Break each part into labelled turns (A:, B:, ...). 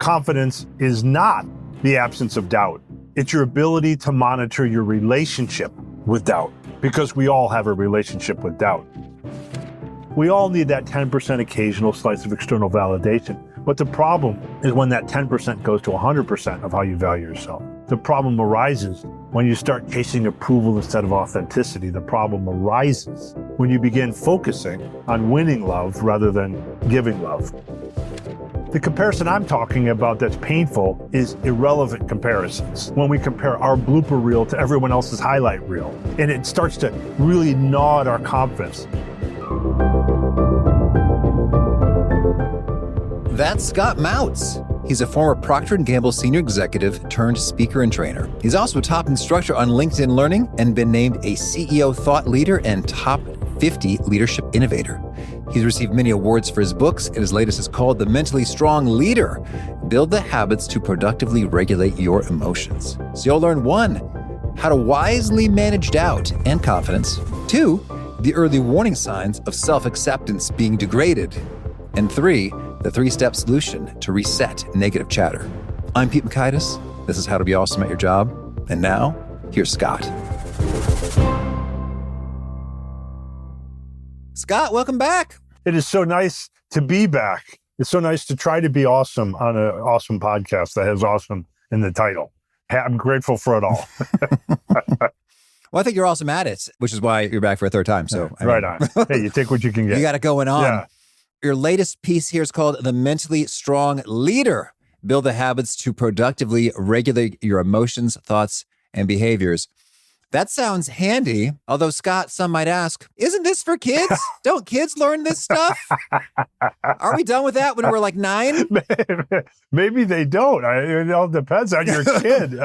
A: Confidence is not the absence of doubt. It's your ability to monitor your relationship with doubt, because we all have a relationship with doubt. We all need that 10% occasional slice of external validation. But the problem is when that 10% goes to 100% of how you value yourself. The problem arises when you start chasing approval instead of authenticity. The problem arises when you begin focusing on winning love rather than giving love. The comparison I'm talking about that's painful is irrelevant comparisons. When we compare our blooper reel to everyone else's highlight reel, and it starts to really gnaw at our confidence.
B: That's Scott Mautz. He's a former Procter & Gamble senior executive turned speaker and trainer. He's also a top instructor on LinkedIn Learning and been named a CEO thought leader and top 50 leadership innovator. He's received many awards for his books, and his latest is called The Mentally Strong Leader. Build the habits to productively regulate your emotions. So you'll learn 1, how to wisely manage doubt and confidence. 2, the early warning signs of self-acceptance being degraded. And 3, the 3-step solution to reset negative chatter. I'm Pete Mockaitis. This is How to Be Awesome at Your Job. And now, here's Scott. Scott, welcome back.
A: It is so nice to be back. It's so nice to try to be awesome on an awesome podcast that has awesome in the title. I'm grateful for it all.
B: Well, I think you're awesome at it, which is why you're back for a third time. So
A: right on. Hey, you take what you can get.
B: You got it going on.
A: Yeah.
B: Your latest piece here is called The Mentally Strong Leader. Build the habits to productively regulate your emotions, thoughts, and behaviors. That sounds handy. Although, Scott, some might ask, isn't this for kids? Don't kids learn this stuff? Are we done with that when we're like 9?
A: Maybe they don't. It all depends on your kid.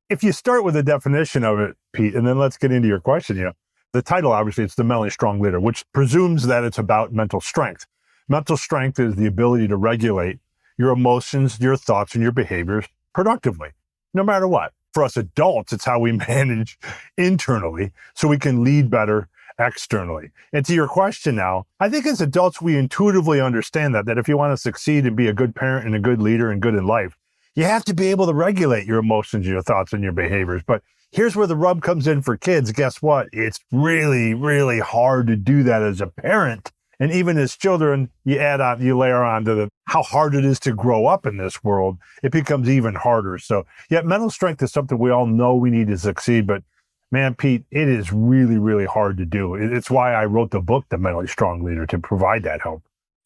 A: If you start with a definition of it, Pete, and then let's get into your question, the title, obviously, it's The Mentally Strong Leader, which presumes that it's about mental strength. Mental strength is the ability to regulate your emotions, your thoughts, and your behaviors productively, no matter what. For us adults, it's how we manage internally so we can lead better externally. And to your question now, I think as adults, we intuitively understand that if you want to succeed and be a good parent and a good leader and good in life, you have to be able to regulate your emotions, your thoughts, and your behaviors. But here's where the rub comes in for kids. Guess what? It's really, really hard to do that as a parent. And even as children, you layer on to how hard it is to grow up in this world. It becomes even harder. So, mental strength is something we all know we need to succeed. But man, Pete, it is really, really hard to do. It's why I wrote the book, The Mentally Strong Leader, to provide that help.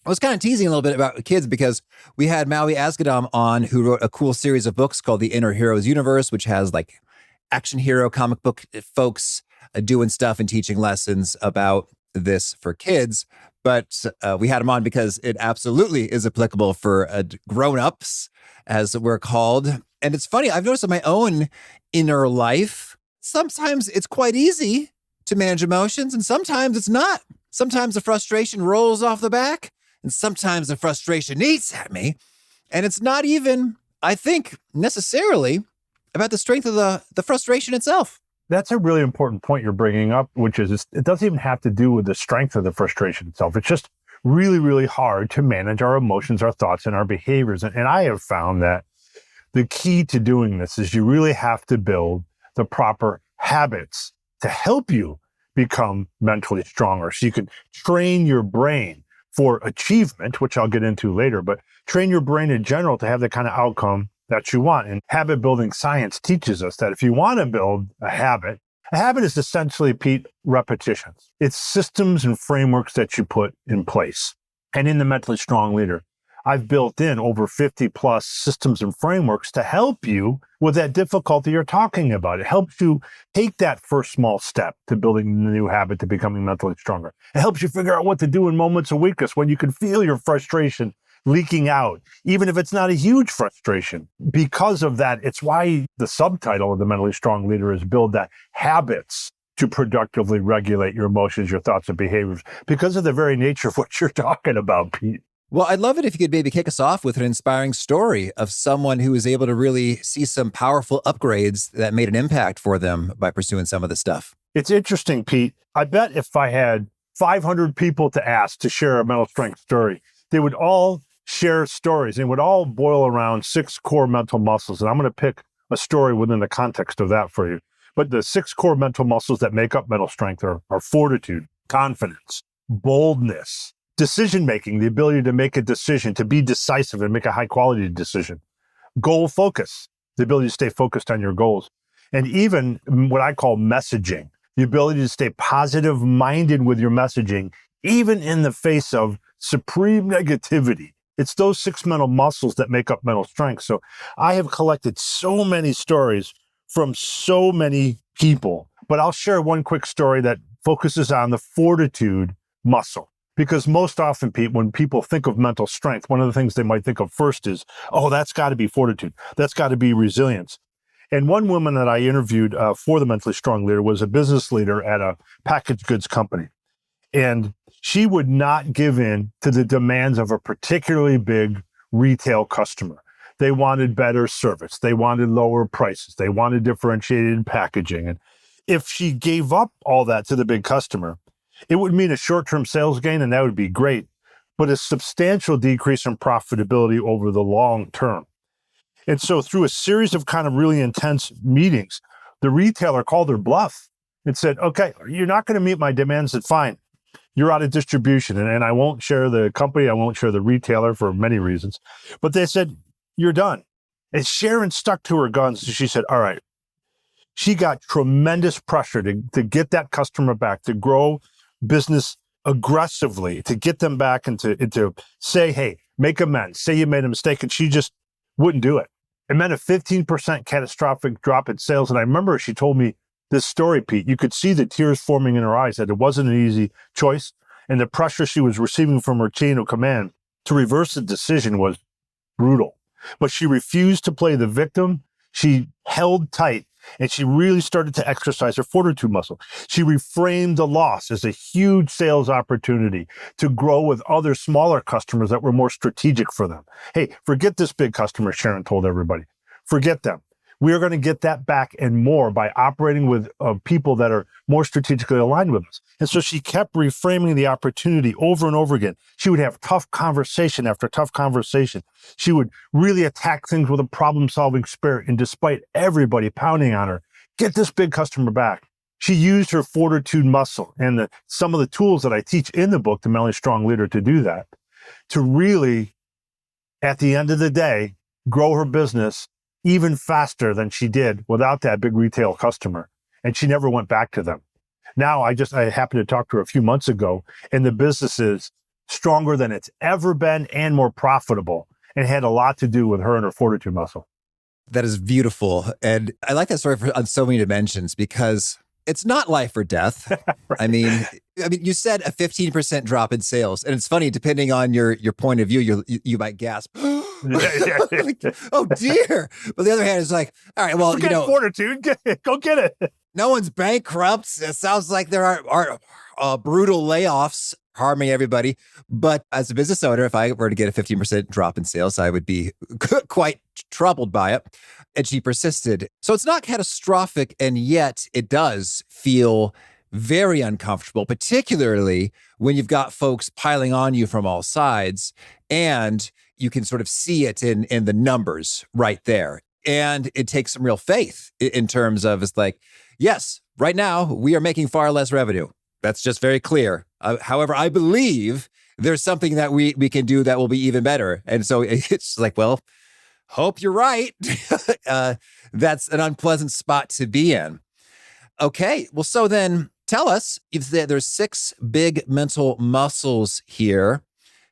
B: I was kind of teasing a little bit about kids because we had Maui Asghedom on, who wrote a cool series of books called The Inner Heroes Universe, which has like action hero comic book folks doing stuff and teaching lessons about this for kids. But we had him on because it absolutely is applicable for grown-ups, as we're called. And it's funny, I've noticed in my own inner life, sometimes it's quite easy to manage emotions and sometimes it's not. Sometimes the frustration rolls off the back and sometimes the frustration eats at me. And it's not even, I think, necessarily about the strength of the frustration itself.
A: That's a really important point you're bringing up, which is it doesn't even have to do with the strength of the frustration itself. It's just really, really hard to manage our emotions, our thoughts, and our behaviors. And I have found that the key to doing this is you really have to build the proper habits to help you become mentally stronger. So you can train your brain for achievement, which I'll get into later, but train your brain in general to have the kind of outcome that you want. And habit building science teaches us that if you want to build a habit is essentially, Pete, repetitions. It's systems and frameworks that you put in place. And in the Mentally Strong Leader, I've built in over 50 plus systems and frameworks to help you with that difficulty you're talking about. It helps you take that first small step to building the new habit to becoming mentally stronger. It helps you figure out what to do in moments of weakness when you can feel your frustration leaking out, even if it's not a huge frustration. Because of that, it's why the subtitle of The Mentally Strong Leader is Build the Habits to Productively Regulate Your Emotions, Your Thoughts, and Behaviors, because of the very nature of what you're talking about, Pete.
B: Well, I'd love it if you could maybe kick us off with an inspiring story of someone who was able to really see some powerful upgrades that made an impact for them by pursuing some of this stuff.
A: It's interesting, Pete. I bet if I had 500 people to ask to share a mental strength story, they would all share stories, and it would all boil around 6 core mental muscles. And I'm going to pick a story within the context of that for you. But the 6 core mental muscles that make up mental strength are fortitude, confidence, boldness, decision-making, the ability to make a decision, to be decisive and make a high-quality decision, goal focus, the ability to stay focused on your goals, and even what I call messaging, the ability to stay positive-minded with your messaging, even in the face of supreme negativity. It's those 6 mental muscles that make up mental strength. So I have collected so many stories from so many people, but I'll share one quick story that focuses on the fortitude muscle. Because most often, when people think of mental strength, one of the things they might think of first is, oh, that's got to be fortitude. That's got to be resilience. And one woman that I interviewed for the Mentally Strong Leader was a business leader at a packaged goods company. And she would not give in to the demands of a particularly big retail customer. They wanted better service. They wanted lower prices. They wanted differentiated packaging. And if she gave up all that to the big customer, it would mean a short-term sales gain, and that would be great, but a substantial decrease in profitability over the long term. And so through a series of kind of really intense meetings, the retailer called her bluff and said, okay, you're not going to meet my demands, that's fine. You're out of distribution. And I won't share the company, I won't share the retailer for many reasons. But they said, you're done. And Sharon stuck to her guns. She said, all right. She got tremendous pressure to get that customer back, to grow business aggressively, to get them back and to say, hey, make amends, say you made a mistake. And she just wouldn't do it. It meant a 15% catastrophic drop in sales. And I remember she told me this story, Pete. You could see the tears forming in her eyes, that it wasn't an easy choice. And the pressure she was receiving from her chain of command to reverse the decision was brutal. But she refused to play the victim. She held tight, and she really started to exercise her fortitude muscle. She reframed the loss as a huge sales opportunity to grow with other smaller customers that were more strategic for them. Hey, forget this big customer, Sharon told everybody. Forget them. We are going to get that back and more by operating with people that are more strategically aligned with us. And so she kept reframing the opportunity over and over again. She would have tough conversation after tough conversation. She would really attack things with a problem-solving spirit. And despite everybody pounding on her, get this big customer back. She used her fortitude muscle and some of the tools that I teach in the book, The Mentally Strong Leader, to do that, to really, at the end of the day, grow her business even faster than she did without that big retail customer. And she never went back to them. Now, I happened to talk to her a few months ago, and the business is stronger than it's ever been and more profitable. And it had a lot to do with her and her fortitude muscle.
B: That is beautiful. And I like that story on so many dimensions, because it's not life or death. Right. I mean, you said a 15% drop in sales, and it's funny, depending on your point of view, you might gasp, like, oh dear. But the other hand is like, all right, well,
A: forget fortitude, go get it.
B: No one's bankrupt. It sounds like there are brutal layoffs harming everybody. But as a business owner, if I were to get a 15% drop in sales, I would be quite troubled by it. And she persisted. So it's not catastrophic, and yet it does feel very uncomfortable, particularly when you've got folks piling on you from all sides, and you can sort of see it in the numbers right there. And it takes some real faith in terms of, it's like, yes, right now we are making far less revenue. That's just very clear. However, I believe there's something that we can do that will be even better. And so it's like, well, hope you're right. That's an unpleasant spot to be in. Okay, well, so then tell us, if there's 6 big mental muscles here,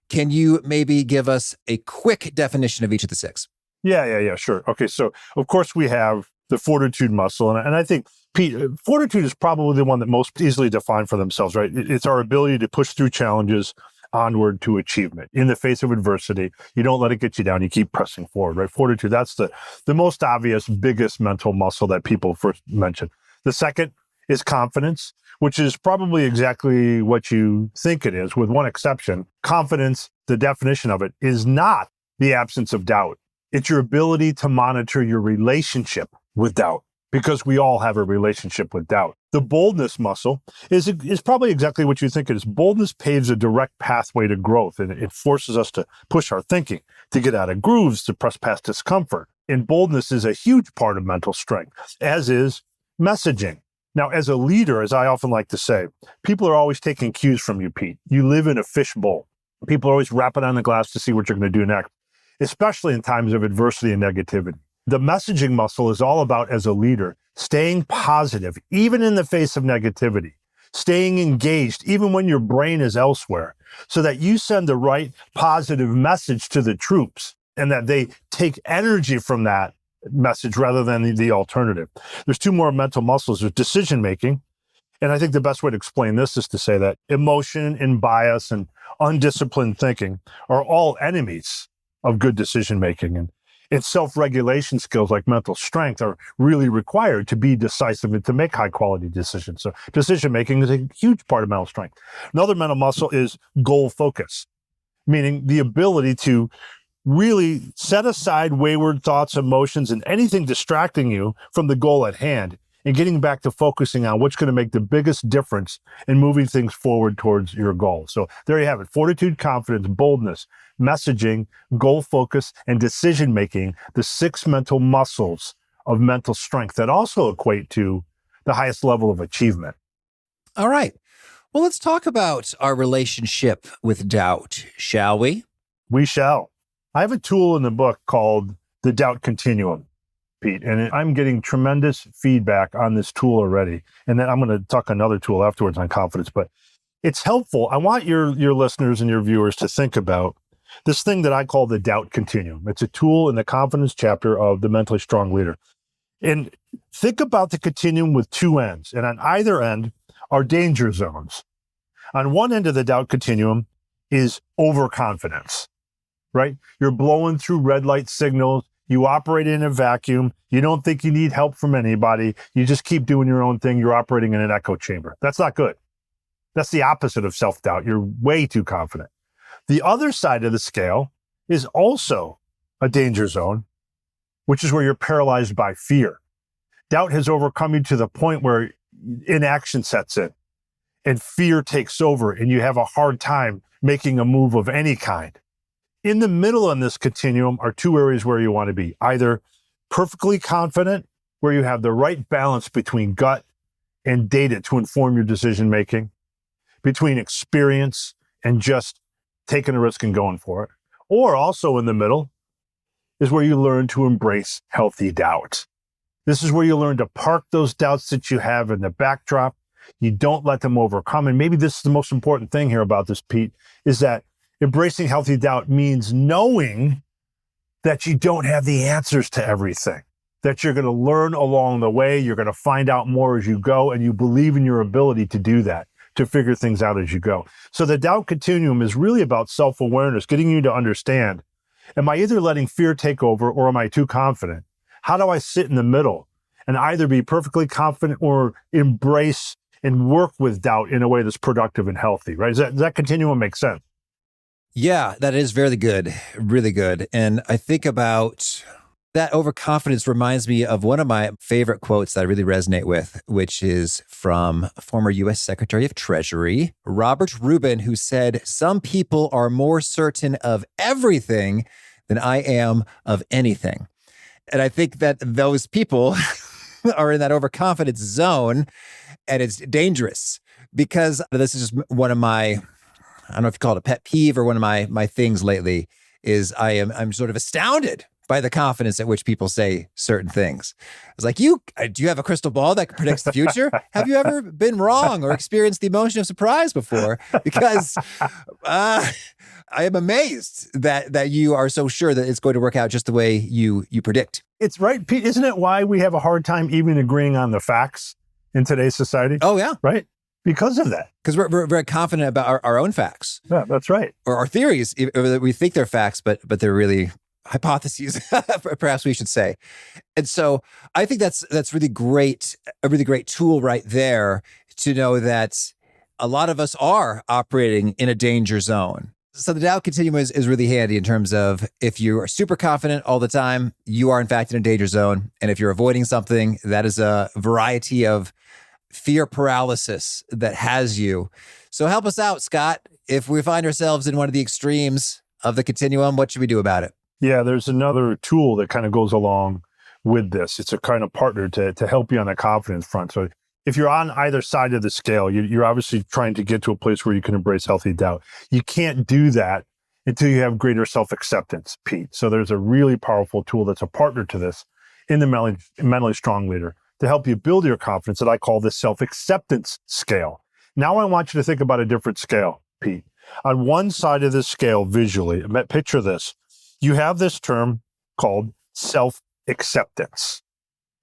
B: can you maybe give us a quick definition of each of the 6?
A: Yeah, sure. Okay, so of course we have the fortitude muscle. And I think, Pete, fortitude is probably the one that most easily defined for themselves, right? It's our ability to push through challenges onward to achievement. In the face of adversity, you don't let it get you down. You keep pressing forward, right? Fortitude, that's the most obvious, biggest mental muscle that people first mention. The second is confidence, which is probably exactly what you think it is, with one exception. Confidence, the definition of it, is not the absence of doubt. It's your ability to monitor your relationship with doubt. because we all have a relationship with doubt. The boldness muscle is probably exactly what you think it is. Boldness paves a direct pathway to growth, and it forces us to push our thinking, to get out of grooves, to press past discomfort. And boldness is a huge part of mental strength, as is messaging. Now, as a leader, as I often like to say, people are always taking cues from you, Pete. You live in a fishbowl. People are always rapping on the glass to see what you're going to do next, especially in times of adversity and negativity. The messaging muscle is all about, as a leader, staying positive, even in the face of negativity, staying engaged, even when your brain is elsewhere, so that you send the right positive message to the troops and that they take energy from that message rather than the alternative. There's two more mental muscles. There's decision making. And I think the best way to explain this is to say that emotion and bias and undisciplined thinking are all enemies of good decision making. And self-regulation skills like mental strength are really required to be decisive and to make high-quality decisions. So decision-making is a huge part of mental strength. Another mental muscle is goal focus, meaning the ability to really set aside wayward thoughts, emotions, and anything distracting you from the goal at hand and getting back to focusing on what's going to make the biggest difference in moving things forward towards your goal. So there you have it. Fortitude, confidence, boldness, messaging, goal focus, and decision-making, the 6 mental muscles of mental strength that also equate to the highest level of achievement.
B: All right. Well, let's talk about our relationship with doubt, shall we?
A: We shall. I have a tool in the book called the Doubt Continuum, Pete, and I'm getting tremendous feedback on this tool already. And then I'm going to talk another tool afterwards on confidence, but it's helpful. I want your listeners and your viewers to think about this thing that I call the Doubt Continuum. It's a tool in the confidence chapter of The Mentally Strong Leader. And think about the continuum with 2 ends, and on either end are danger zones. On one end of the doubt continuum is overconfidence, right? You're blowing through red light signals. You operate in a vacuum. You don't think you need help from anybody. You just keep doing your own thing. You're operating in an echo chamber. That's not good. That's the opposite of self-doubt. You're way too confident. The other side of the scale is also a danger zone, which is where you're paralyzed by fear. Doubt has overcome you to the point where inaction sets in and fear takes over and you have a hard time making a move of any kind. In the middle in this continuum are 2 areas where you want to be, either perfectly confident, where you have the right balance between gut and data to inform your decision-making, between experience and just taking a risk and going for it. Or also in the middle is where you learn to embrace healthy doubt. This is where you learn to park those doubts that you have in the backdrop. You don't let them overcome. And maybe this is the most important thing here about this, Pete, is that embracing healthy doubt means knowing that you don't have the answers to everything, that you're going to learn along the way. You're going to find out more as you go, and you believe in your ability to do that, to figure things out as you go. So the doubt continuum is really about self-awareness, getting you to understand, am I either letting fear take over or am I too confident? How do I sit in the middle and either be perfectly confident or embrace and work with doubt in a way that's productive and healthy, right? Does that continuum make sense?
B: Yeah, that is very good, really good. And I think about that overconfidence reminds me of one of my favorite quotes that I really resonate with, which is from former U.S. Secretary of Treasury, Robert Rubin, who said, "Some people are more certain of everything than I am of anything." And I think that those people are in that overconfidence zone, and it's dangerous because this is just one of my, I don't know if you call it a pet peeve or one of my things lately, is I'm sort of astounded by the confidence at which people say certain things. It's like, do you have a crystal ball that predicts the future? Have you ever been wrong or experienced the emotion of surprise before? Because I am amazed that you are so sure that it's going to work out just the way you predict.
A: It's right, Pete. Isn't it why we have a hard time even agreeing on the facts in today's society?
B: Oh, yeah.
A: Right? Because of that.
B: Because we're very confident about our own facts.
A: Yeah, that's right.
B: Or our theories. We think they're facts, but they're really hypotheses, perhaps we should say. And so I think that's really great, a really great tool right there to know that a lot of us are operating in a danger zone. So the Dow continuum is really handy in terms of if you are super confident all the time, you are in fact in a danger zone. And if you're avoiding something, that is a variety of fear paralysis that has you. So help us out, Scott. If we find ourselves in one of the extremes of the continuum, what should we do about it?
A: Yeah, there's another tool that kind of goes along with this. It's a kind of partner to help you on the confidence front. So if you're on either side of the scale, you're obviously trying to get to a place where you can embrace healthy doubt. You can't do that until you have greater self-acceptance, Pete. So there's a really powerful tool that's a partner to this in the mentally strong leader to help you build your confidence that I call the self-acceptance scale. Now I want you to think about a different scale, Pete. On one side of the scale, visually, picture this. You have this term called self-acceptance.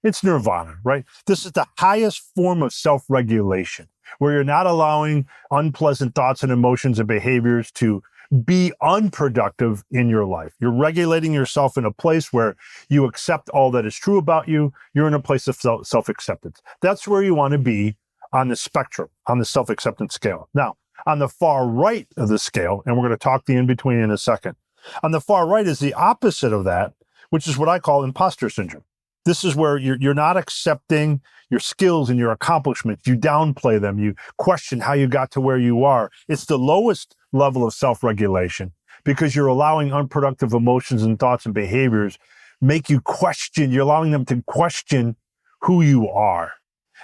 A: It's nirvana, right? This is the highest form of self-regulation, where you're not allowing unpleasant thoughts and emotions and behaviors to be unproductive in your life. You're regulating yourself in a place where you accept all that is true about you. You're in a place of self-acceptance. That's where you want to be on the spectrum, on the self-acceptance scale. Now, on the far right of the scale, and we're going to talk the in-between in a second, on the far right is the opposite of that, which is what I call imposter syndrome. This is where you're not accepting your skills and your accomplishments. You downplay them. You question how you got to where you are. It's the lowest level of self-regulation because you're allowing unproductive emotions and thoughts and behaviors make you question. You're allowing them to question who you are.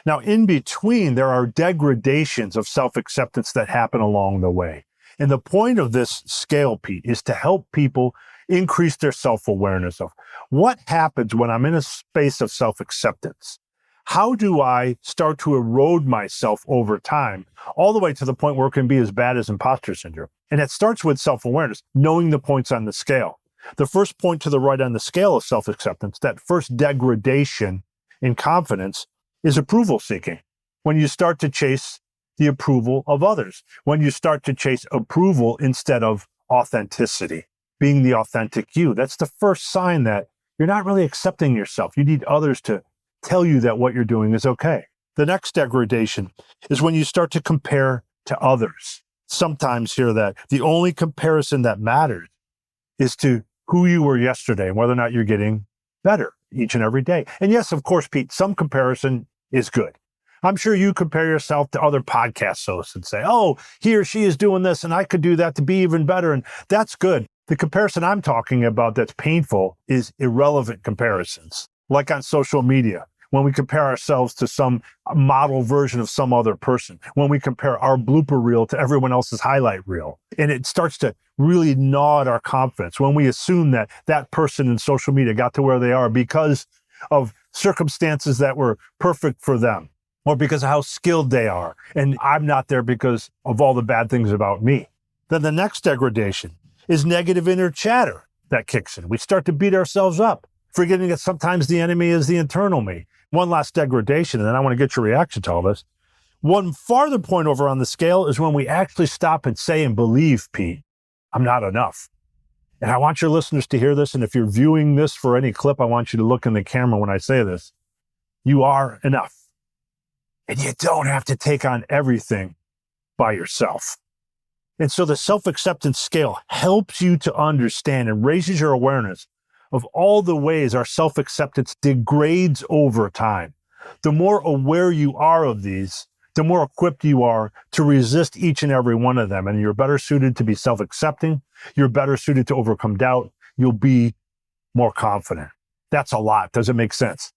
A: Now, in between, there are degradations of self-acceptance that happen along the way. And the point of this scale, Pete, is to help people increase their self-awareness of what happens when I'm in a space of self-acceptance. How do I start to erode myself over time, all the way to the point where it can be as bad as imposter syndrome? And it starts with self-awareness, knowing the points on the scale. The first point to the right on the scale of self-acceptance, that first degradation in confidence, is approval seeking. When you start to chase the approval of others, when you start to chase approval instead of authenticity, being the authentic you, that's the first sign that you're not really accepting yourself. You need others to tell you that what you're doing is okay. The next degradation is when you start to compare to others. Sometimes hear that the only comparison that matters is to who you were yesterday and whether or not you're getting better each and every day. And yes, of course, Pete, some comparison is good. I'm sure you compare yourself to other podcast hosts and say, oh, he or she is doing this and I could do that to be even better. And that's good. The comparison I'm talking about that's painful is irrelevant comparisons, like on social media, when we compare ourselves to some model version of some other person, when we compare our blooper reel to everyone else's highlight reel. And it starts to really gnaw at our confidence when we assume that that person in social media got to where they are because of circumstances that were perfect for them, or because of how skilled they are. And I'm not there because of all the bad things about me. Then the next degradation is negative inner chatter that kicks in. We start to beat ourselves up, forgetting that sometimes the enemy is the internal me. One last degradation, and then I want to get your reaction to all this. One farther point over on the scale is when we actually stop and say and believe, Pete, I'm not enough. And I want your listeners to hear this. And if you're viewing this for any clip, I want you to look in the camera when I say this. You are enough. And you don't have to take on everything by yourself. And so the self-acceptance scale helps you to understand and raises your awareness of all the ways our self-acceptance degrades over time. The more aware you are of these, the more equipped you are to resist each and every one of them. And you're better suited to be self-accepting. You're better suited to overcome doubt. You'll be more confident. That's a lot. Does it make sense?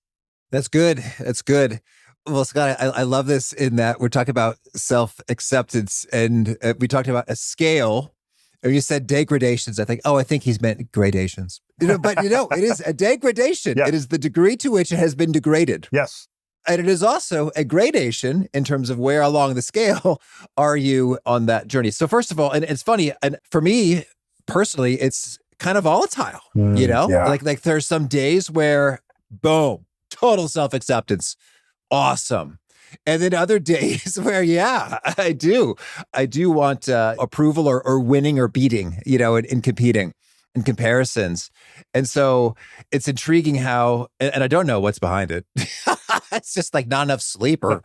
B: That's good. That's good. Well, Scott, I love this in that we're talking about self-acceptance and we talked about a scale. Or you said degradations. I think he's meant gradations. But it is a degradation.
A: Yes.
B: It is the degree to which it has been degraded.
A: Yes.
B: And it is also a gradation in terms of where along the scale are you on that journey. So first of all, and it's funny, and for me personally, it's kind of volatile,
A: Yeah.
B: Like there's some days where boom, total self-acceptance. Awesome. And then other days where, yeah, I do want approval or winning or beating, in competing in comparisons. And so it's intriguing how, and I don't know what's behind it. It's just like not enough sleep or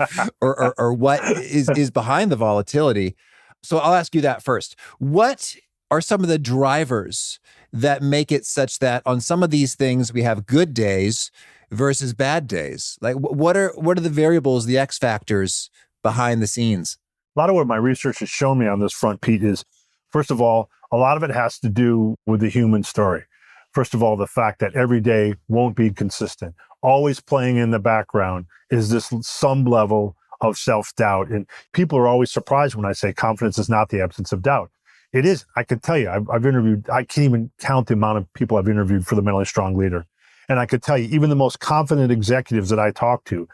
B: what is behind the volatility. So I'll ask you that first. What are some of the drivers that make it such that on some of these things we have good days versus bad days? Like what are the variables, the X factors behind the scenes?
A: A lot of what my research has shown me on this front, Pete, is, first of all, a lot of it has to do with the human story. First of all, the fact that every day won't be consistent. Always playing in the background is this some level of self-doubt. And people are always surprised when I say confidence is not the absence of doubt. It is. I can tell you, I've interviewed, I can't even count the amount of people I've interviewed for the Mentally Strong Leader. And I could tell you, even the most confident executives that I talk to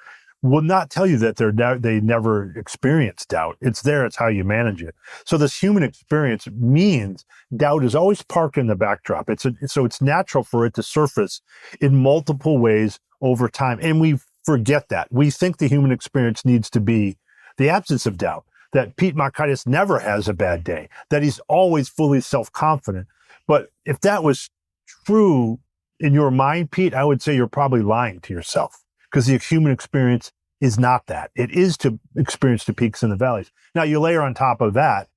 A: will not tell you that they never experience doubt. It's there. It's how you manage it. So this human experience means doubt is always parked in the backdrop. So it's natural for it to surface in multiple ways over time. And we forget that. We think the human experience needs to be the absence of doubt, that Pete Mockaitis never has a bad day, that he's always fully self-confident. But if that was true in your mind, Pete, I would say you're probably lying to yourself, because the human experience is not that. It is to experience the peaks and the valleys. Now, you layer on top of that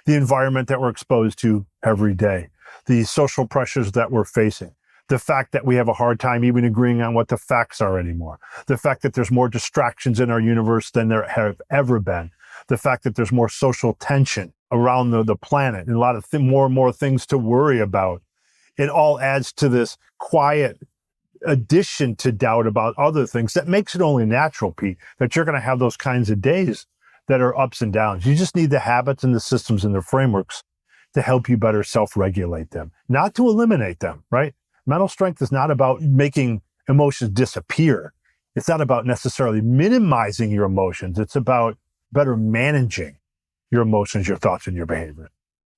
A: the environment that we're exposed to every day, the social pressures that we're facing, the fact that we have a hard time even agreeing on what the facts are anymore, the fact that there's more distractions in our universe than there have ever been, the fact that there's more social tension around the planet, and a lot of more and more things to worry about. It all adds to this quiet addition to doubt about other things that makes it only natural, Pete, that you're going to have those kinds of days that are ups and downs. You just need the habits and the systems and the frameworks to help you better self-regulate them, not to eliminate them, right? Mental strength is not about making emotions disappear. It's not about necessarily minimizing your emotions. It's about better managing your emotions, your thoughts, and your behavior.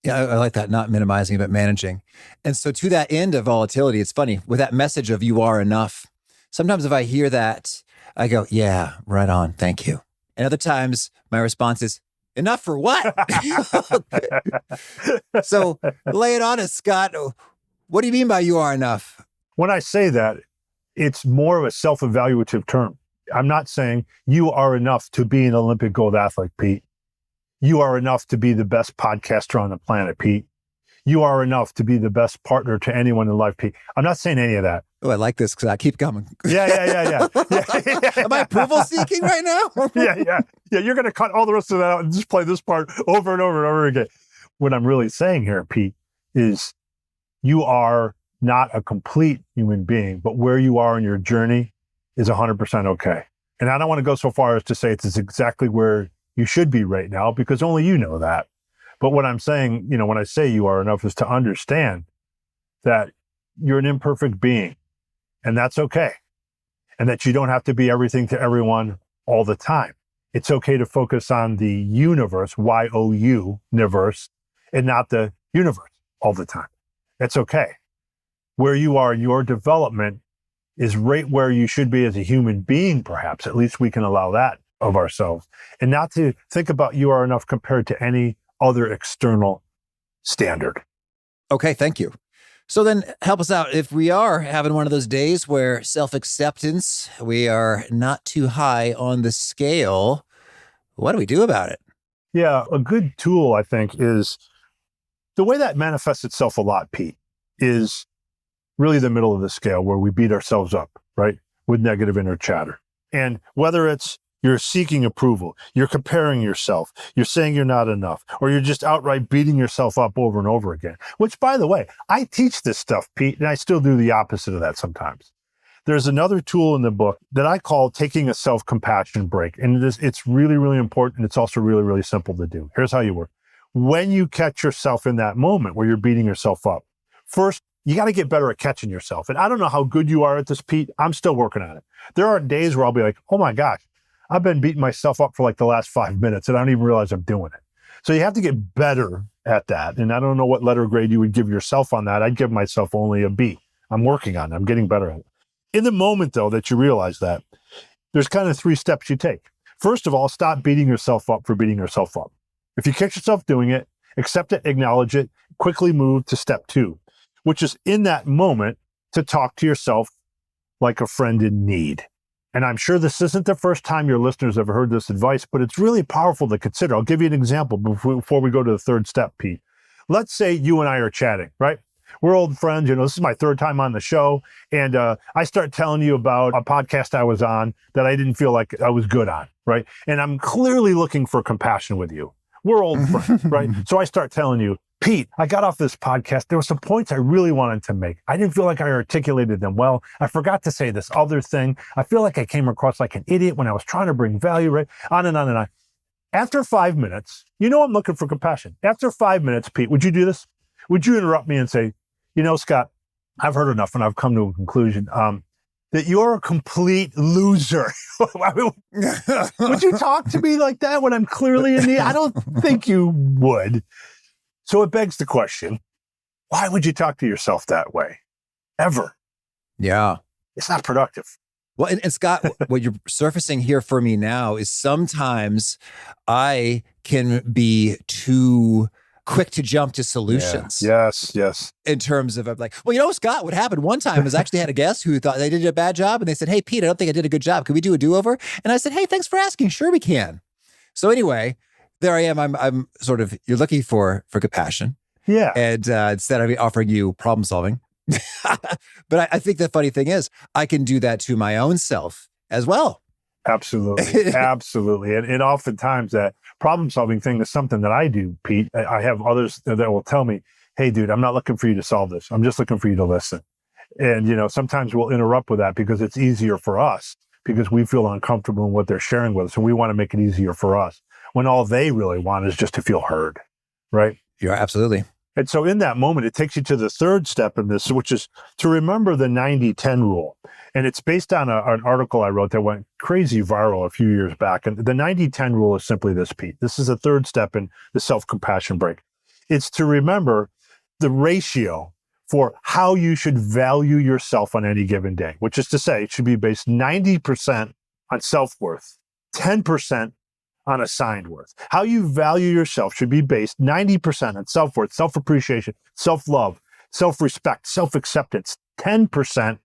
B: Yeah, I like that, not minimizing, but managing. And so to that end of volatility, it's funny, with that message of you are enough, sometimes if I hear that, I go, yeah, right on, thank you. And other times my response is, enough for what? So lay it on us, Scott. What do you mean by you are enough?
A: When I say that, it's more of a self-evaluative term. I'm not saying you are enough to be an Olympic gold athlete, Pete. You are enough to be the best podcaster on the planet, Pete. You are enough to be the best partner to anyone in life, Pete. I'm not saying any of that.
B: Oh, I like this because I keep coming.
A: Yeah.
B: Am I approval seeking right now?
A: Yeah. You're going to cut all the rest of that out and just play this part over and over and over again. What I'm really saying here, Pete, is you are not a complete human being, but where you are in your journey is 100% okay. And I don't want to go so far as to say it's exactly where you should be right now, because only you know that. But what I'm saying, when I say you are enough, is to understand that you're an imperfect being, and that's okay. And that you don't have to be everything to everyone all the time. It's okay to focus on the universe, Y-O-U, universe, and not the universe all the time. It's okay. Where you are in your development is right where you should be as a human being, perhaps. At least we can allow that of ourselves, and not to think about you are enough compared to any other external standard.
B: Okay, thank you. So then help us out. If we are having one of those days where self-acceptance, we are not too high on the scale, what do we do about it?
A: Yeah, a good tool, I think, is the way that manifests itself a lot, Pete, is really the middle of the scale, where we beat ourselves up, right, with negative inner chatter. And whether it's you're seeking approval, you're comparing yourself, you're saying you're not enough, or you're just outright beating yourself up over and over again, which, by the way, I teach this stuff, Pete, and I still do the opposite of that sometimes. There's another tool in the book that I call taking a self-compassion break. And it's really, really important. It's also really, really simple to do. Here's how you work. When you catch yourself in that moment where you're beating yourself up, first, you got to get better at catching yourself. And I don't know how good you are at this, Pete. I'm still working on it. There are days where I'll be like, oh my gosh, I've been beating myself up for like the last 5 minutes and I don't even realize I'm doing it. So you have to get better at that. And I don't know what letter grade you would give yourself on that. I'd give myself only a B. I'm working on it. I'm getting better at it. In the moment, though, that you realize that, there's kind of 3 steps you take. First of all, stop beating yourself up for beating yourself up. If you catch yourself doing it, accept it, acknowledge it, quickly move to step 2, which is in that moment to talk to yourself like a friend in need. And I'm sure this isn't the first time your listeners have heard this advice, but it's really powerful to consider. I'll give you an example before we go to the 3rd step, Pete. let's say you and I are chatting, right? We're old friends. This is my third time on the show. And I start telling you about a podcast I was on that I didn't feel like I was good on, right? And I'm clearly looking for compassion with you. We're old friends, right? So I start telling you, Pete, I got off this podcast. There were some points I really wanted to make. I didn't feel like I articulated them well. I forgot to say this other thing. I feel like I came across like an idiot when I was trying to bring value, right? On and on and on. After 5 minutes, I'm looking for compassion. After 5 minutes, Pete, would you do this? Would you interrupt me and say, Scott, I've heard enough and I've come to a conclusion that you're a complete loser. Would you talk to me like that when I'm clearly in I don't think you would. So it begs the question, why would you talk to yourself that way? Ever?
B: Yeah.
A: It's not productive.
B: Well, and Scott, what you're surfacing here for me now is sometimes I can be too quick to jump to solutions.
A: Yeah. Yes.
B: In terms of, I'm like, well, Scott, what happened one time is I actually had a guest who thought they did a bad job. And they said, hey, Pete, I don't think I did a good job. Could we do a do-over? And I said, hey, thanks for asking. Sure, we can. So anyway, there I am. I'm sort of, you're looking for compassion.
A: Yeah.
B: And instead of offering you problem solving. But I think the funny thing is I can do that to my own self as well.
A: Absolutely. Absolutely. And oftentimes that problem solving thing is something that I do, Pete. I have others that will tell me, hey, dude, I'm not looking for you to solve this. I'm just looking for you to listen. And, sometimes we'll interrupt with that because it's easier for us because we feel uncomfortable in what they're sharing with us. And we want to make it easier for us when all they really want is just to feel heard. Right?
B: Yeah, absolutely.
A: And so in that moment, it takes you to the third step in this, which is to remember the 90-10 rule. And it's based on an article I wrote that went crazy viral a few years back. And the 90-10 rule is simply this, Pete. This is the third step in the self-compassion break. It's to remember the ratio for how you should value yourself on any given day, which is to say it should be based 90% on self-worth, 10% on assigned worth. How you value yourself should be based 90% on self-worth, self-appreciation, self-love, self-respect, self-acceptance, 10%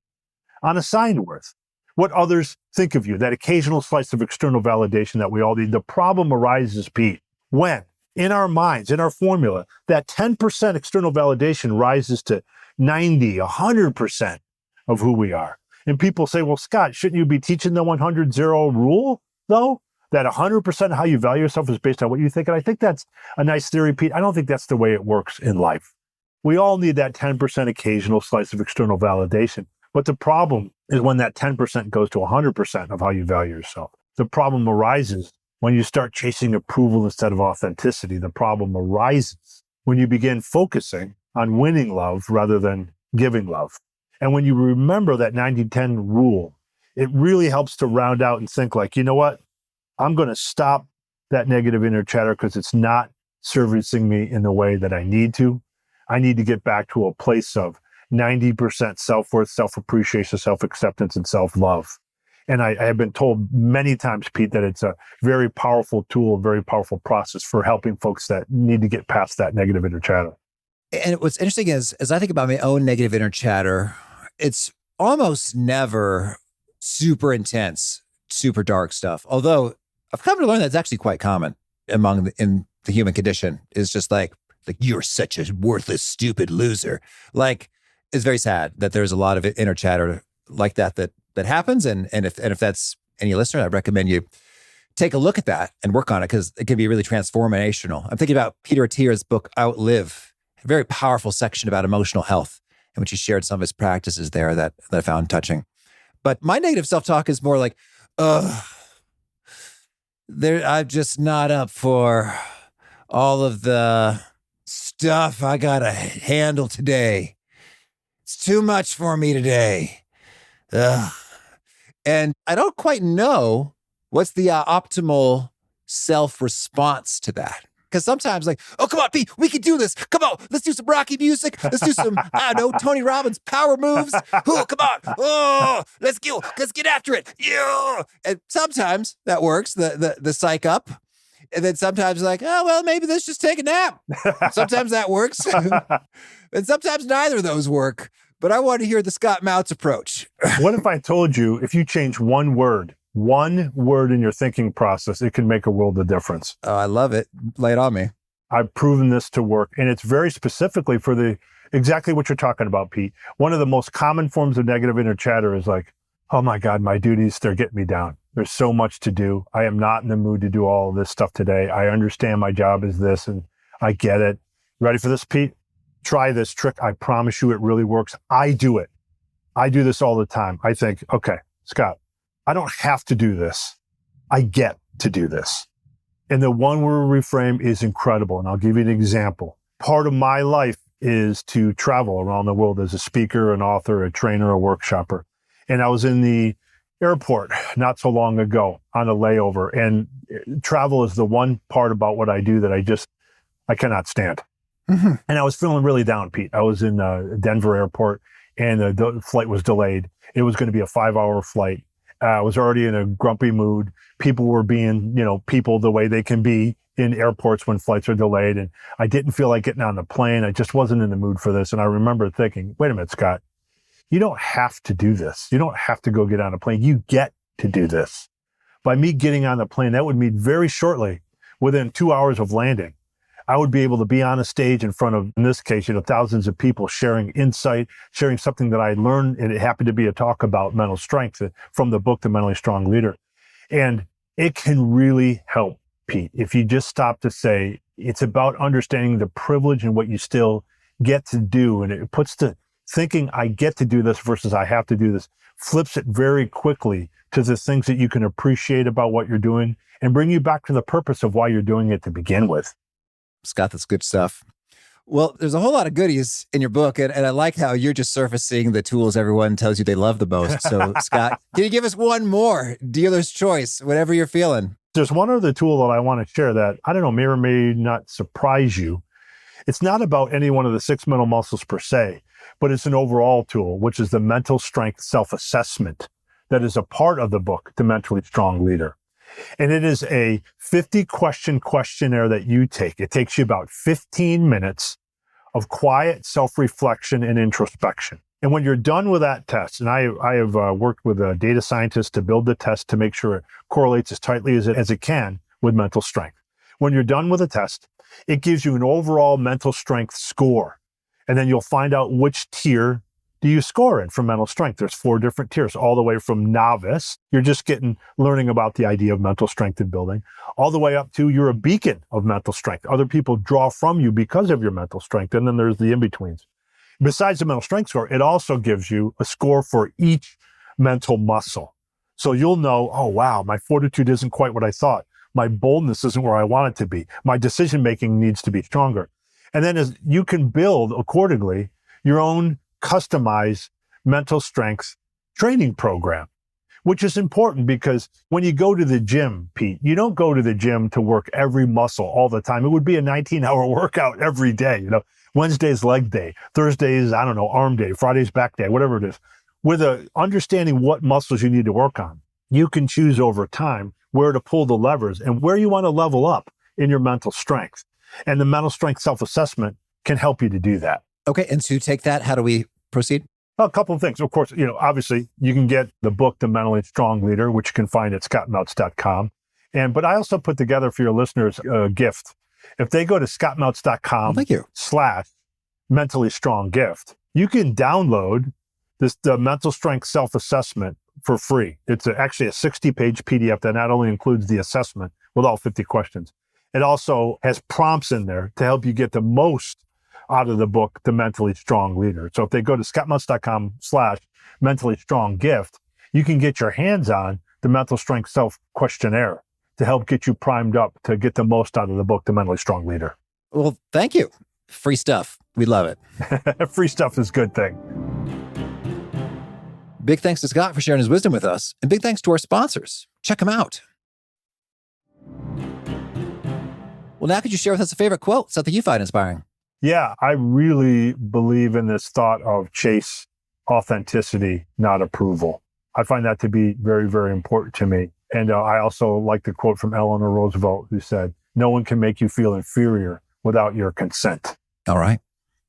A: on assigned worth. What others think of you, that occasional slice of external validation that we all need. The problem arises, Pete, when in our minds, in our formula, that 10% external validation rises to 90, 100% of who we are. And people say, well, Scott, shouldn't you be teaching the 100-0 rule, though? That 100% of how you value yourself is based on what you think. And I think that's a nice theory, Pete. I don't think that's the way it works in life. We all need that 10% occasional slice of external validation. But the problem is when that 10% goes to 100% of how you value yourself. The problem arises when you start chasing approval instead of authenticity. The problem arises when you begin focusing on winning love rather than giving love. And when you remember that 90-10 rule, it really helps to round out and think like, you know what? I'm going to stop that negative inner chatter because it's not servicing me in the way that I need to. I need to get back to a place of 90% self-worth, self-appreciation, self-acceptance, and self-love. And I have been told many times, Pete, that it's a very powerful tool, a very powerful process for helping folks that need to get past that negative inner chatter.
B: And what's interesting is, as I think about my own negative inner chatter, it's almost never super intense, super dark stuff. Although I've come to learn that it's actually quite common in the human condition. It's just like you're such a worthless, stupid loser. Like, it's very sad that there's a lot of inner chatter like that happens. And if that's any listener, I'd recommend you take a look at that and work on it because it can be really transformational. I'm thinking about Peter Attia's book, Outlive, a very powerful section about emotional health, in which he shared some of his practices there that I found touching. But my negative self-talk is more like, I'm just not up for all of the stuff I gotta handle today. It's too much for me today. And I don't quite know what's the optimal self-response to that. Because sometimes like, oh, come on, Pete, we can do this. Come on, let's do some Rocky music. Let's do some, I don't know, Tony Robbins power moves. Oh, come on. Oh, let's get after it. Yeah. And sometimes that works, the psych up. And then sometimes like, oh, well, maybe let's just take a nap. Sometimes that works. And sometimes neither of those work. But I want to hear the Scott Mautz approach.
A: What if I told you if you change one word in your thinking process, it can make a world of difference?
B: Oh, I love it. Lay it on me.
A: I've proven this to work. And it's very specifically for exactly what you're talking about, Pete. One of the most common forms of negative inner chatter is like, oh my God, my duties, they're getting me down. There's so much to do. I am not in the mood to do all of this stuff today. I understand my job is this and I get it. Ready for this, Pete? Try this trick. I promise you it really works. I do it. I do this all the time. I think, okay, Scott, I don't have to do this. I get to do this. And the one word reframe is incredible. And I'll give you an example. Part of my life is to travel around the world as a speaker, an author, a trainer, a workshopper. And I was in the airport not so long ago on a layover. And travel is the one part about what I do that I cannot stand. Mm-hmm. And I was feeling really down, Pete. I was in Denver airport and the flight was delayed. It was going to be a 5-hour flight. I was already in a grumpy mood. People were being, people the way they can be in airports when flights are delayed. And I didn't feel like getting on the plane. I just wasn't in the mood for this. And I remember thinking, wait a minute, Scott, you don't have to do this. You don't have to go get on a plane. You get to do this. By me getting on the plane, that would mean very shortly, within 2 hours of landing, I would be able to be on a stage in front of, in this case, thousands of people sharing insight, sharing something that I learned, and it happened to be a talk about mental strength from the book, The Mentally Strong Leader. And it can really help, Pete, if you just stop to say, it's about understanding the privilege and what you still get to do. And it puts the thinking, I get to do this versus I have to do this, flips it very quickly to the things that you can appreciate about what you're doing and bring you back to the purpose of why you're doing it to begin with.
B: Scott, that's good stuff. Well, there's a whole lot of goodies in your book, and I like how you're just surfacing the tools everyone tells you they love the most. So, Scott, can you give us one more? Dealer's choice, whatever you're feeling.
A: There's one other tool that I want to share that, I don't know, may or may not surprise you. It's not about any one of the 6 mental muscles per se, but it's an overall tool, which is the mental strength self-assessment that is a part of the book, The Mentally Strong Leader. And it is a 50-question questionnaire that you take. It takes you about 15 minutes of quiet self-reflection and introspection. And when you're done with that test, and I have worked with a data scientist to build the test to make sure it correlates as tightly as it can with mental strength. When you're done with the test, it gives you an overall mental strength score. And then you'll find out which tier do you score in for mental strength. There's 4 different tiers, all the way from novice, you're just learning about the idea of mental strength and building, all the way up to you're a beacon of mental strength. Other people draw from you because of your mental strength. And then there's the in-betweens. Besides the mental strength score, it also gives you a score for each mental muscle. So you'll know, oh, wow, my fortitude isn't quite what I thought. My boldness isn't where I want it to be. My decision-making needs to be stronger. And then as you can build accordingly your own customized mental strength training program, which is important because when you go to the gym, Pete, you don't go to the gym to work every muscle all the time. It would be a 19-hour workout every day. Wednesday's leg day, Thursday's, arm day, Friday's back day, whatever it is. With understanding what muscles you need to work on, you can choose over time where to pull the levers and where you want to level up in your mental strength. And the mental strength self-assessment can help you to do that.
B: Okay, and to take that, how do we proceed?
A: Well, a couple of things. Of course, obviously you can get the book, The Mentally Strong Leader, which you can find at scottmautz.com. But I also put together for your listeners a gift. If they go to scottmautz.com/mentally strong gift, you can download the mental strength self-assessment for free. It's actually a 60-page PDF that not only includes the assessment with all 50 questions, it also has prompts in there to help you get the most out of the book, The Mentally Strong Leader. So if they go to scottmautz.com/mentally strong gift, you can get your hands on the mental strength self-questionnaire to help get you primed up to get the most out of the book, The Mentally Strong Leader.
B: Well, thank you. Free stuff. We love it.
A: Free stuff is a good thing.
B: Big thanks to Scott for sharing his wisdom with us. And big thanks to our sponsors. Check them out. Well, now could you share with us a favorite quote, something you find inspiring?
A: Yeah, I really believe in this thought of chase authenticity, not approval. I find that to be very, very important to me. And I also like the quote from Eleanor Roosevelt, who said, "No one can make you feel inferior without your consent."
B: All right.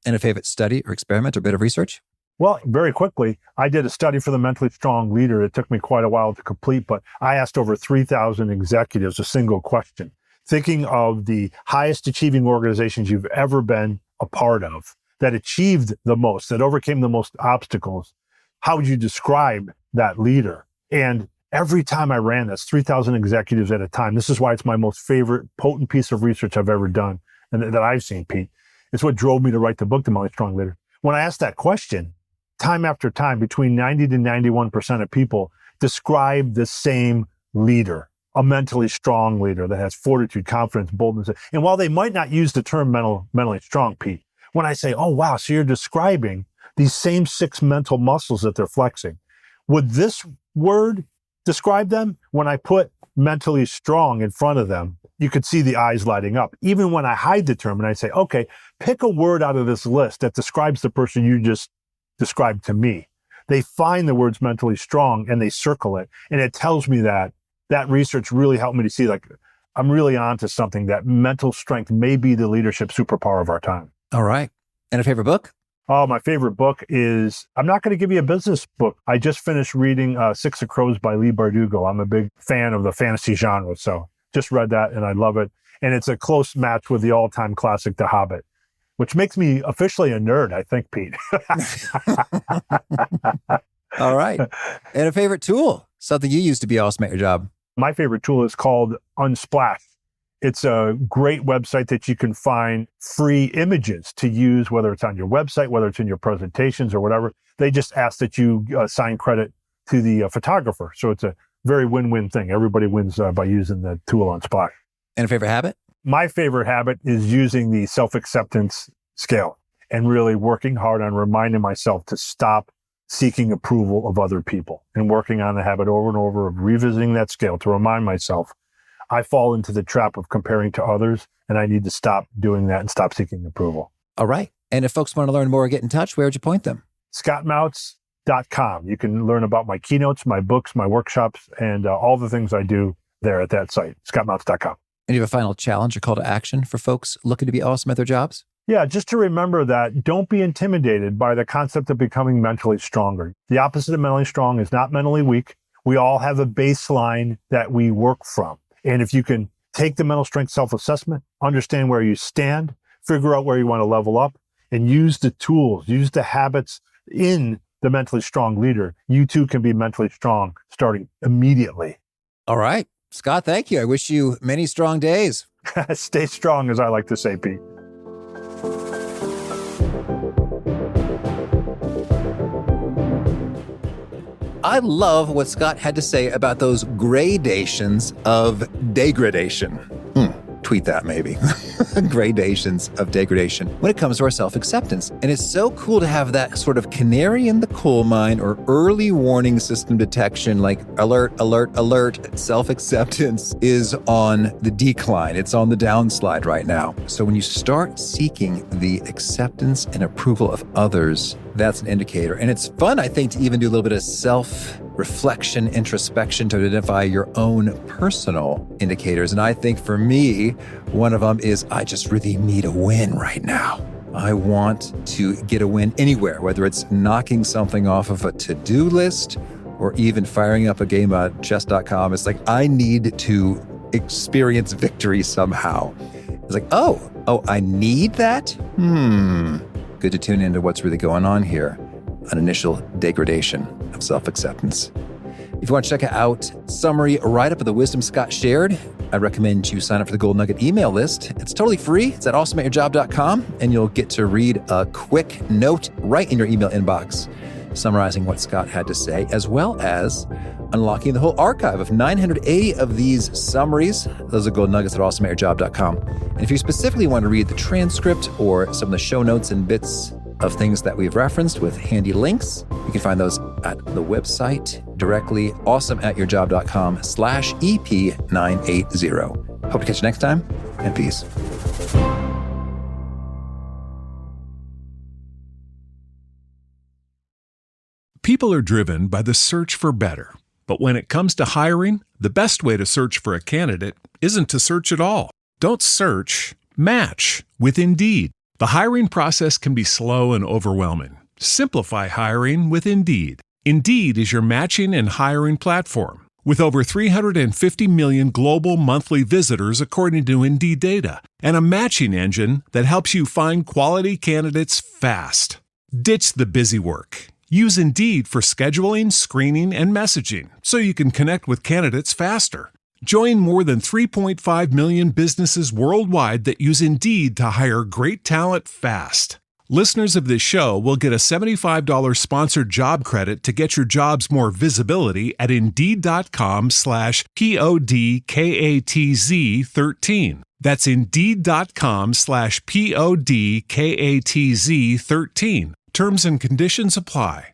B: And a favorite study or experiment or bit of research?
A: Well, very quickly, I did a study for the Mentally Strong Leader. It took me quite a while to complete, but I asked over 3,000 executives a single question. thinking of the highest achieving organizations you've ever been a part of, that achieved the most, that overcame the most obstacles, how would you describe that leader? And every time I ran this, 3,000 executives at a time, this is why it's my most favorite potent piece of research I've ever done and that I've seen, Pete. It's what drove me to write the book, The Mentally Strong Leader. When I asked that question, time after time, between 90 to 91% of people describe the same leader, a mentally strong leader that has fortitude, confidence, boldness. And while they might not use the term mentally strong, Pete, when I say, oh, wow, so you're describing these same 6 mental muscles that they're flexing, would this word describe them? When I put mentally strong in front of them, you could see the eyes lighting up. Even when I hide the term and I say, okay, pick a word out of this list that describes the person you just described to me. They find the words mentally strong and they circle it. And it tells me that research really helped me to see, like, I'm really onto something, that mental strength may be the leadership superpower of our time.
B: All right. And a favorite book?
A: Oh, my favorite book is, I'm not going to give you a business book. I just finished reading Six of Crows by Leigh Bardugo. I'm a big fan of the fantasy genre, so just read that and I love it. And it's a close match with the all-time classic, The Hobbit, which makes me officially a nerd, I think, Pete.
B: All right. And a favorite tool, something you use to be awesome at your job.
A: My favorite tool is called Unsplash. It's a great website that you can find free images to use, whether it's on your website, whether it's in your presentations or whatever. They just ask that you assign credit to the photographer. So it's a very win-win thing. Everybody wins by using the tool Unsplash.
B: And a favorite habit?
A: My favorite habit is using the self-acceptance scale and really working hard on reminding myself to stop seeking approval of other people and working on the habit over and over of revisiting that scale to remind myself I fall into the trap of comparing to others and I need to stop doing that and stop seeking approval.
B: All right. And if folks want to learn more or get in touch, where would you point them?
A: scottmautz.com. You can learn about my keynotes, my books, my workshops, and all the things I do there at that site, scottmautz.com.
B: And you have a final challenge or call to action for folks looking to be awesome at their jobs?
A: Yeah, just to remember that don't be intimidated by the concept of becoming mentally stronger. The opposite of mentally strong is not mentally weak. We all have a baseline that we work from. And if you can take the mental strength self-assessment, understand where you stand, figure out where you want to level up, and use the tools, use the habits in the mentally strong leader, you too can be mentally strong starting immediately.
B: All right. Scott, thank you. I wish you many strong days.
A: Stay strong, as I like to say, Pete.
B: I love what Scott had to say about those gradations of degradation. Tweet that maybe. Gradations of degradation when it comes to our self-acceptance. And it's so cool to have that sort of canary in the coal mine or early warning system detection, like alert, alert, alert. Self-acceptance is on the decline. It's on the downslide right now. So when you start seeking the acceptance and approval of others, that's an indicator. And it's fun, I think, to even do a little bit of self-reflection, introspection to identify your own personal indicators. And I think for me, one of them is I just really need a win right now. I want to get a win anywhere, whether it's knocking something off of a to-do list or even firing up a game on chess.com. It's like, I need to experience victory somehow. It's like, oh, I need that? Good to tune into what's really going on here. An initial degradation of self-acceptance. If you want to check out summary write-up of the wisdom Scott shared, I recommend you sign up for the Gold Nugget email list. It's totally free. It's at awesomeatyourjob.com, and you'll get to read a quick note right in your email inbox summarizing what Scott had to say, as well as unlocking the whole archive of 980 of these summaries. Those are gold nuggets at awesomeatyourjob.com. And if you specifically want to read the transcript or some of the show notes and bits of things that we've referenced with handy links, you can find those at the website directly, awesomeatyourjob.com/EP980. Hope to catch you next time, and peace.
C: People are driven by the search for better. But when it comes to hiring, the best way to search for a candidate isn't to search at all. Don't search, match with Indeed. The hiring process can be slow and overwhelming. Simplify hiring with Indeed. Indeed is your matching and hiring platform With over 350 million global monthly visitors according to Indeed data, and a matching engine that helps you find quality candidates fast. Ditch the busy work. Use Indeed for scheduling, screening, and messaging so you can connect with candidates faster. Join more than 3.5 million businesses worldwide that use Indeed to hire great talent fast. Listeners of this show will get a $75 sponsored job credit to get your jobs more visibility at Indeed.com/PODKATZ13. That's Indeed.com/PODKATZ13. Terms and conditions apply.